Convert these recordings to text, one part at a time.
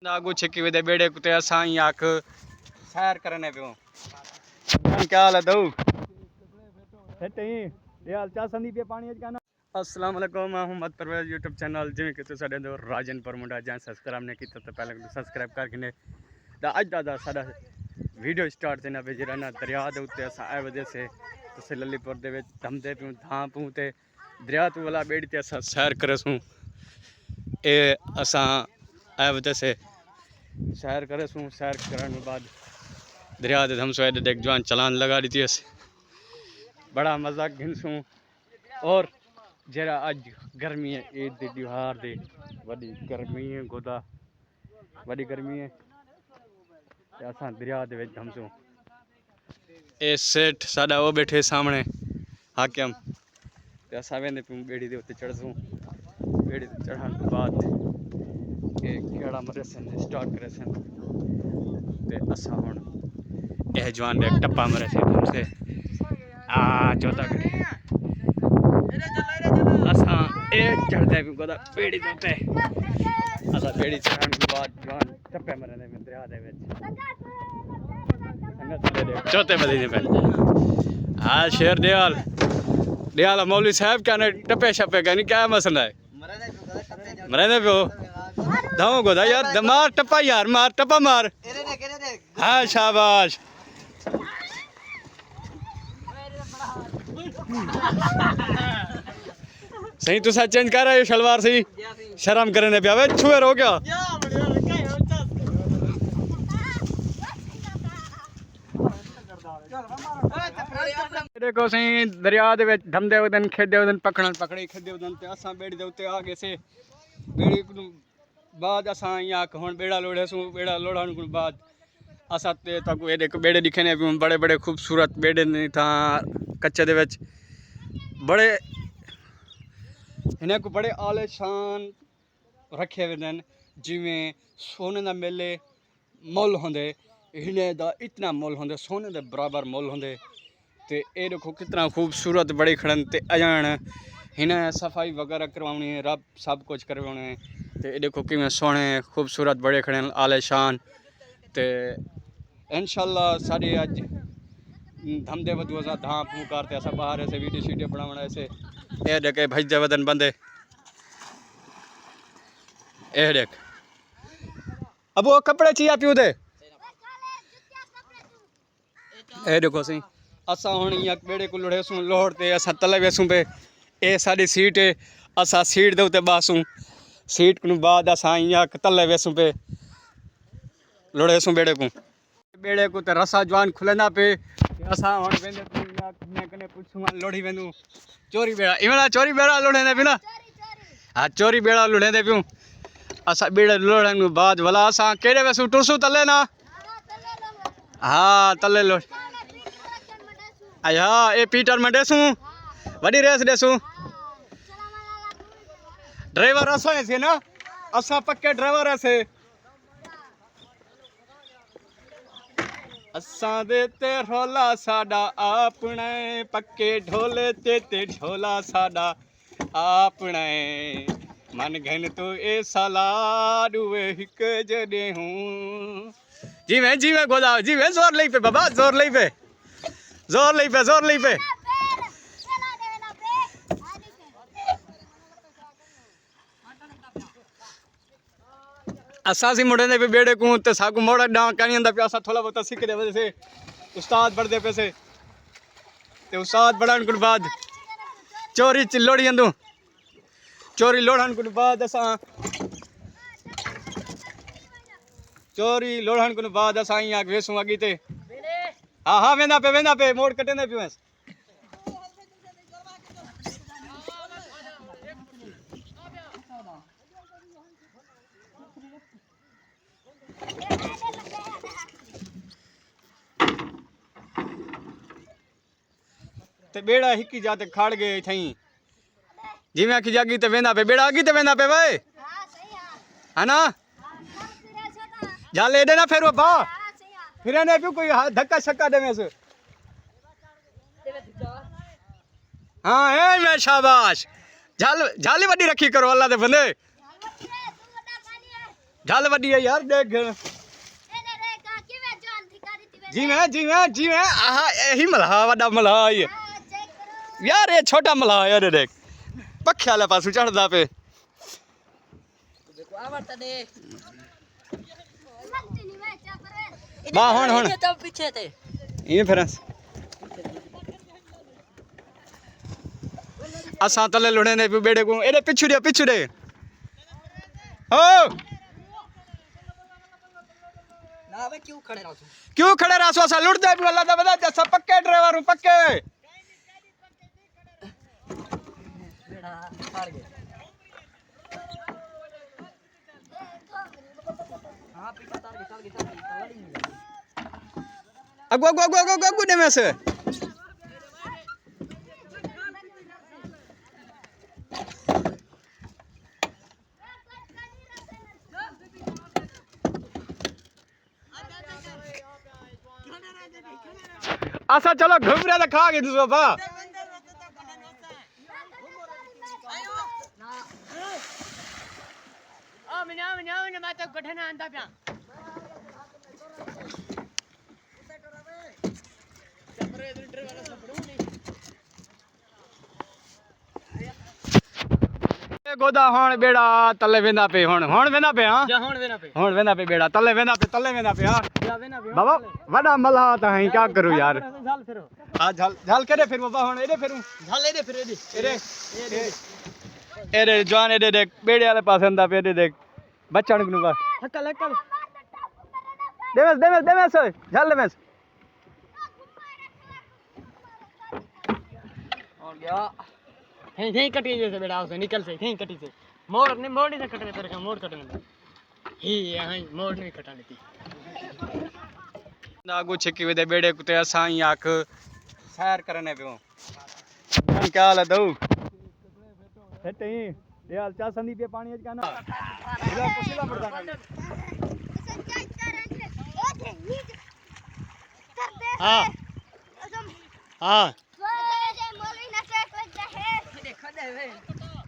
आगू छिकी वे बेड़े कुते असां ही आख सैर करने पियो। क्या हाल है दऊ हेटे ही यार चा संदी पे पानी का ना। अस्सलाम वालेकुम मोहम्मद परवेज यूट्यूब चैनल जिवें कि तुसा दे राजन पर मुंडा जैन सब्सक्राइब ने कीता तो पहले सब्सक्राइब करके दा अज दा साडा वीडियो स्टार्ट देना पे जरा ना दरिया दे उत्ते असां ए वजह से तुसे ललीपुर दे विच धमदे पियो धां पू ते दरिया तू वाला बेड़ी ते असां सैर करसूं ए असां ए वजह से सैर करसूं। सैर करने बाद दरिया दे धमसो एडे देख जवान चलान लगा दी थी बड़ा मजा घिनसूं। और जरा अज गर्मी है ईद दे त्योहार दे वडी गर्मी है गोदा वडी गर्मी है असां दरिया दे विच धमसूं। ए सेठ साडा वो बैठे सामने हाकिम ते असां वेंदे पियूं बेड़ी दे उत्ते चढ़सूं। बेड़ी ते चढ़ण तो बाद ए खेड़ा मरेसन स्टार्ट करेसन ते असां हुण ए जवान दे टप्पा मरेसन हमसे आ चौथा कड़ी असां ए चढ़दे पियूं गोदा बेड़ी दे उत्ते असां बेड़ी चढ़ण तो बाद जवान टप्पे मरने में दरिया दे विच चौथे महीने पे हाँ शेर दयाल दयाल मौलवी साहब क्या ने टप्पे शप्पे का नहीं क्या मसला है मरने पे दाओ गोदा यार मार टप्पा यार मार टप्पा मार हाँ शाबाश सही तुसा चेंज कर रहे हो शलवार से शर्म करने पे आवे छुए हो क्या देखो सही दरिया दे विच धमदे वदन खेडे वदन पकड़न पकड़ी खेडे वदन ते असां बेड़ी दे उत्ते आ गए से बेड़ी को बाद असां या हुण बेड़ा लोड़ेसूं बेड़ा लोड़न को बाद असां ते तक एडे बेड़े दिखे ने बड़े बड़े खूबसूरत बेड़े ने था कच्चे दे विच बड़े इन्हें को बड़े आलीशान रखे वदन जिवें सोने दा मेले मुल होंदे इन्हें दा इतना मुल होंदे सोने दे बराबर मुल होंदे ते ए देखो कितना खूबसूरत बड़े खड़न ते अजान इन्हें सफाई वगैरह करवानी है रब सब कुछ करवाने ते ए देखो किवें सोने खूबसूरत बड़े खड़े आलीशान ते इंशाल्लाह साडे अज धमदे वधू असां धां पू करते असां बाहर ऐसे वीडियो शीडियो बनावण ऐसे ए देखे भजदे वदन बंदे ए देख अब वो कपड़े चिया पियो दे ए देखो सही असां हुण इं बेड़े को लोड़ेसूं लोहड़ ते असां तले वेसूं पे ए साडी सीट है असां सीट दे उत्ते बासूं सीट को बाद असां इं तले वेसूं पे लोड़ेसूं बेड़े को ते रसा जवान खुलंदा पे असां हुण वेंदे कने कने पुछूं लोड़ी वेंदू चोरी बेड़ा इवड़ा चोरी बेड़ा लोड़े पियो ना हाँ चोरी बेड़ा लोड़े पियूं असां बेड़े लोड़न बाद भला असां केड़े वेसूं टुरसूं तले ना हाँ तले लोड़ हाँ ए पीटर में देसूं वडी रेस देसूं ड्राइवर असां है ना असां पक्के ड्राइवर है असां दे ते ढोला साडा अपने पक्के ढोले ते ढोला साडा अपने मन घन तो ए सलाडुए हिक जडे हूं जीवें जीवें गोदा जीवें जोर लई पे बाबा जोर लई पे जोर लई पे जोर लई पे असां सी मुड़े पे बेड़े को ते साकू मोड़ा डां कानिंदा पे असां थोड़ा बहुत सीख दे वजह से उस्ताद पढ़दे पे से ते उस्ताद पढ़न के बाद चोरी लोड़ी अंदू चोरी लोड़न के बाद असां चोरी लोड़न के बाद असां इं वेसूं अॻिते हाँ हाँ वेंदा पे मोड़ कटेंदे पियो ते बेड़ा हिकी जाते खाड़ गए थई जिवें आखी जागी ते वेंदा पे बेड़ा अगी ते वेंदा पे वे है ना जाले एडे ना फेरो बा फिर ने भी कोई धक्का छक्का देवे से हाँ ए मैं शाबाश झाल झाली वड्डी रखी करो अल्लाह दे बंदे झल वड्डी है यार देख जी मैं आहा यही मल्हा वड्डा मल्हा है यार ये छोटा मल्हा यार देख पखे वाले पासू चढ़दा पे वाह हुन पीछे थे ये फिर असा तले लुड़े ने बेड़े को एडे पिछु दे ओ ना वे क्यों खड़े रहो असा लुड़ दे अल्लाह दा बदा जसा पक्के ड्राइवर हूं पक्के बेड़ा फाड़ गए हां पीछे तार के अगो ने में से असा चलो घुमरे तो खा गए दूसरा बा ओ मिना मैं तो गठन आंदा पिया गोदा हुन बेड़ा तले वेंदा पे हुन वेंदा पे हां हुन वेंदा पे बेड़ा तले वेंदा पे हां बाबा वडा मल्हा ता है क्या करूं यार झल फिरो हां झल केरे फिर बाबा हुन एडे फिरू झल एडे फिर एडे जवान एडे देख बेड़े वाले पास अंदा पे एडे देख बच्चन नु बा हकल देवेस झल देवेस और गया यहीं कटी जैसे बेटा उसे निकल से यहीं कटी से मोड़ नहीं कटने तेरे का मोड़ कटने ही यहीं मोड़ नहीं कटाने थी नागू छिकी वे बेड़े कुते असा ही आख सैर करने पे क्या हाल है दऊ हेटे ही ये हाल चा संदी पे पानी आज का ना इधर पसीला पड़ता हां हां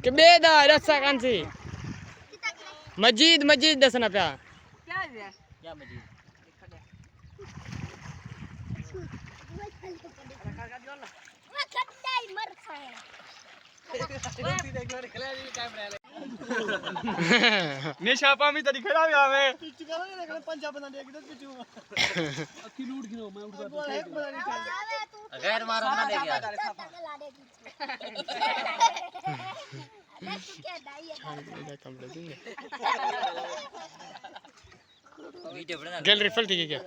के बेदा रस्सा कांसी मजीद दसना पिया क्या मजीद निशा पामी तरी खड़ा हुआ मैं पिच करो ये देख पंजा बना दे किधर पिचू अक्की लूट गिनो मैं उठ जाता गैर मारा ना दे यार गैलरी फुल थी क्या